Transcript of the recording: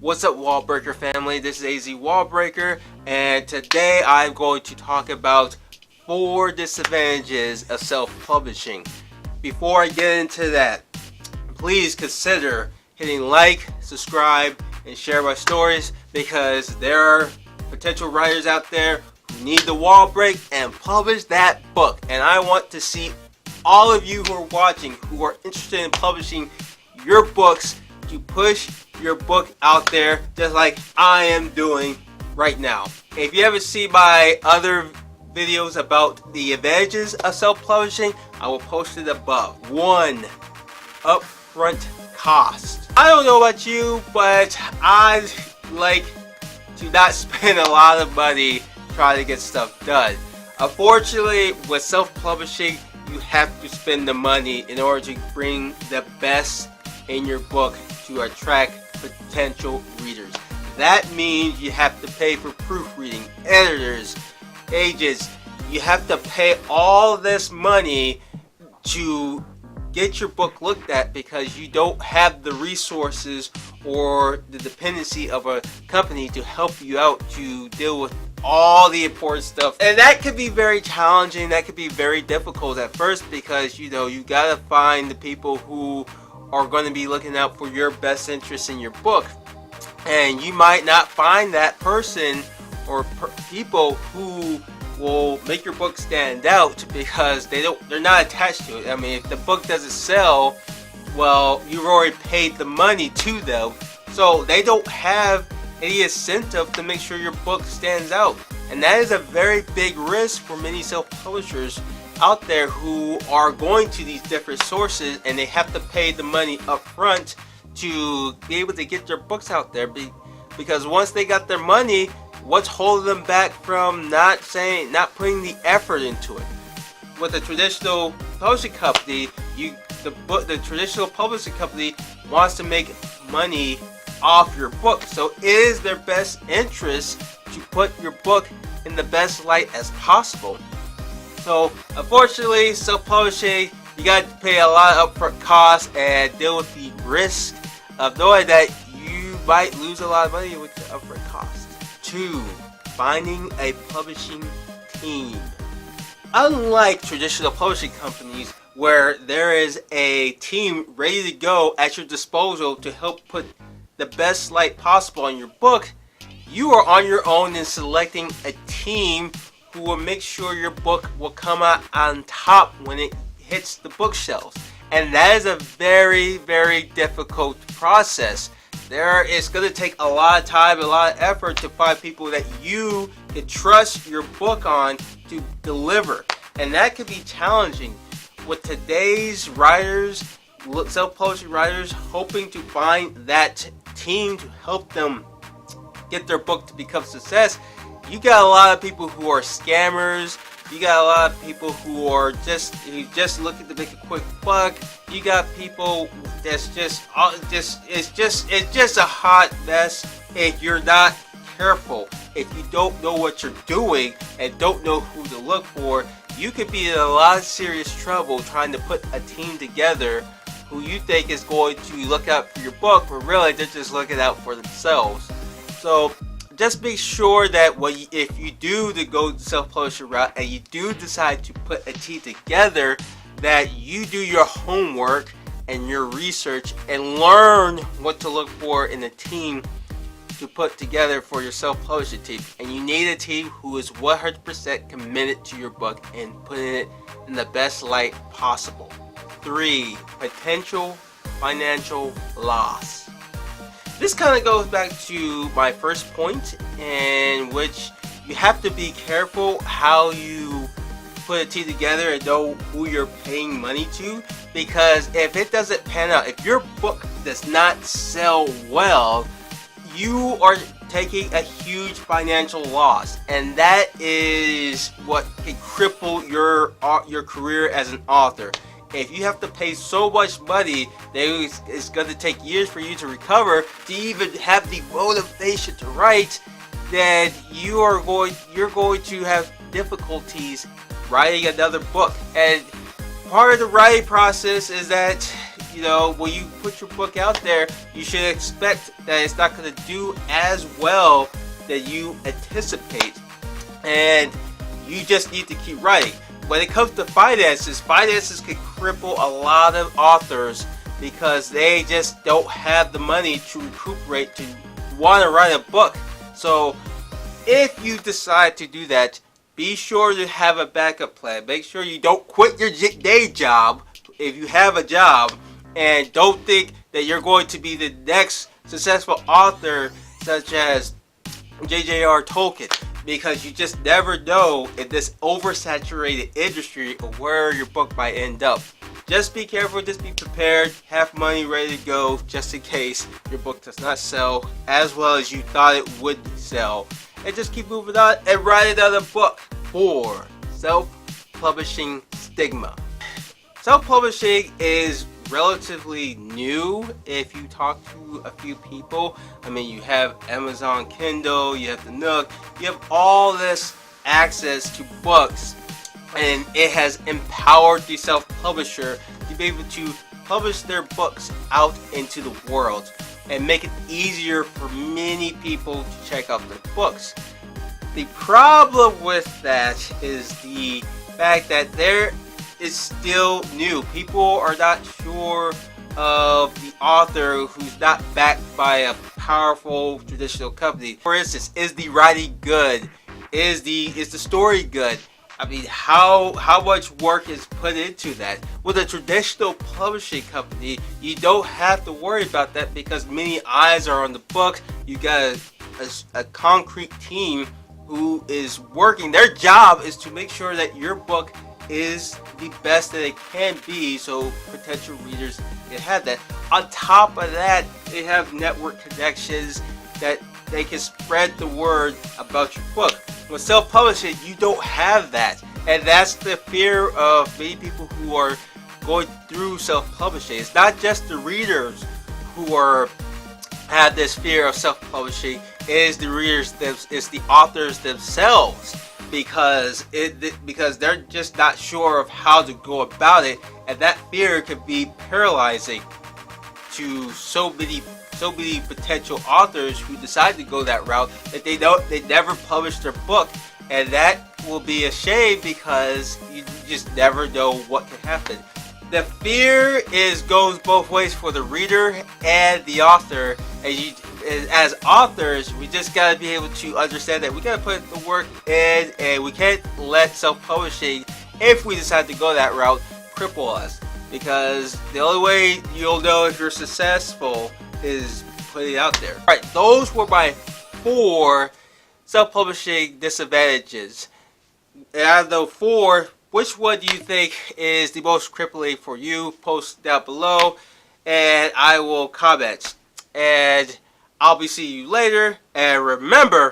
What's up, Wallbreaker family? This is AZ Wallbreaker, and today I'm going to talk about 4 disadvantages of self-publishing. Before I get into that, please consider hitting like, subscribe, and share my stories, because there are potential writers out there who need the wall break and publish that book. And I want to see all of you who are watching who are interested in publishing your books to push your book out there just like I am doing right now. If you haven't seen my other videos about the advantages of self-publishing, I will post it above. 1. Upfront cost. I don't know about you, but I like to not spend a lot of money trying to get stuff done. Unfortunately, with self-publishing, you have to spend the money in order to bring the best in your book to attract potential readers. That means you have to pay for proofreading, editors, agents. You have to pay all this money to get your book looked at, because you don't have the resources or the dependency of a company to help you out to deal with all the important stuff. And that could be very challenging. That could be very difficult at first, because you gotta find the people who are going to be looking out for your best interest in your book, and you might not find that person or people who will make your book stand out, because they're not attached to it. I mean, if the book doesn't sell, well, you've already paid the money to them, so they don't have any incentive to make sure your book stands out. And that is a very big risk for many self-publishers out there who are going to these different sources, and they have to pay the money up front to be able to get their books out there, because once they got their money, what's holding them back from not putting the effort into it? With a traditional publishing company, the traditional publishing company wants to make money off your book, so it is their best interest to put your book in the best light as possible. So unfortunately, self-publishing, you got to pay a lot of upfront costs and deal with the risk of knowing that you might lose a lot of money with the upfront cost. 2. Finding a publishing team. Unlike traditional publishing companies, where there is a team ready to go at your disposal to help put the best light possible on your book, you are on your own in selecting a team who will make sure your book will come out on top when it hits the bookshelves. And that is a very, very difficult process. It's going to take a lot of time, a lot of effort to find people that you can trust your book on to deliver. And that could be challenging with today's writers, self-publishing writers, hoping to find that team to help them get their book to become a success. You got a lot of people who are scammers. You got a lot of people who are just looking to make a quick buck. You got people that's it's just a hot mess if you're not careful. If you don't know what you're doing and don't know who to look for, you could be in a lot of serious trouble trying to put a team together who you think is going to look out for your book, but really they're just looking out for themselves. So just make sure that if you do go the self-publishing route and you do decide to put a team together, that you do your homework and your research and learn what to look for in a team to put together for your self-publishing team. And you need a team who is 100% committed to your book and putting it in the best light possible. 3. Potential financial loss. This kind of goes back to my first point, in which you have to be careful how you put a team together and know who you're paying money to, because if it doesn't pan out, if your book does not sell well, you are taking a huge financial loss, and that is what can cripple your career as an author. If you have to pay so much money that it's going to take years for you to recover to even have the motivation to write, then you're going to have difficulties writing another book. And part of the writing process is that when you put your book out there, you should expect that it's not going to do as well that you anticipate, and you just need to keep writing. When it comes to finances can cripple a lot of authors because they just don't have the money to recuperate to want to write a book. So if you decide to do that, be sure to have a backup plan. Make sure you don't quit your day job if you have a job, and don't think that you're going to be the next successful author such as J.J.R. Tolkien, because you just never know in this oversaturated industry of where your book might end up. Just be careful, just be prepared, have money ready to go just in case your book does not sell as well as you thought it would sell. And just keep moving on and write another book. 4. Self-publishing stigma. Self-publishing is relatively new if you talk to a few people. I mean, you have Amazon Kindle, you have the Nook, you have all this access to books, and it has empowered the self-publisher to be able to publish their books out into the world and make it easier for many people to check out their books. The problem with that is the fact that there is still new. People are not sure of the author who's not backed by a powerful traditional company. For instance, is the writing good? Is the story good? I mean, how much work is put into that? With a traditional publishing company, you don't have to worry about that because many eyes are on the book. You got a concrete team who is working. Their job is to make sure that your book is the best that it can be, so potential readers can have that. On top of that, they have network connections that they can spread the word about your book. With self-publishing, you don't have that, and that's the fear of many people who are going through self-publishing. It's not just the readers who have this fear of self-publishing. It is the readers, it's the authors themselves, because they're just not sure of how to go about it, and that fear can be paralyzing to so many potential authors who decide to go that route that they never publish their book, and that will be a shame because you just never know what can happen. The fear goes both ways for the reader and the author, and as authors, we just gotta be able to understand that we gotta put the work in, and we can't let self-publishing, if we decide to go that route, cripple us. Because the only way you'll know if you're successful is putting it out there. Alright, those were my 4 self-publishing disadvantages. And out of the 4, which one do you think is the most crippling for you? Post down below and I will comment. And I'll be seeing you later. And remember,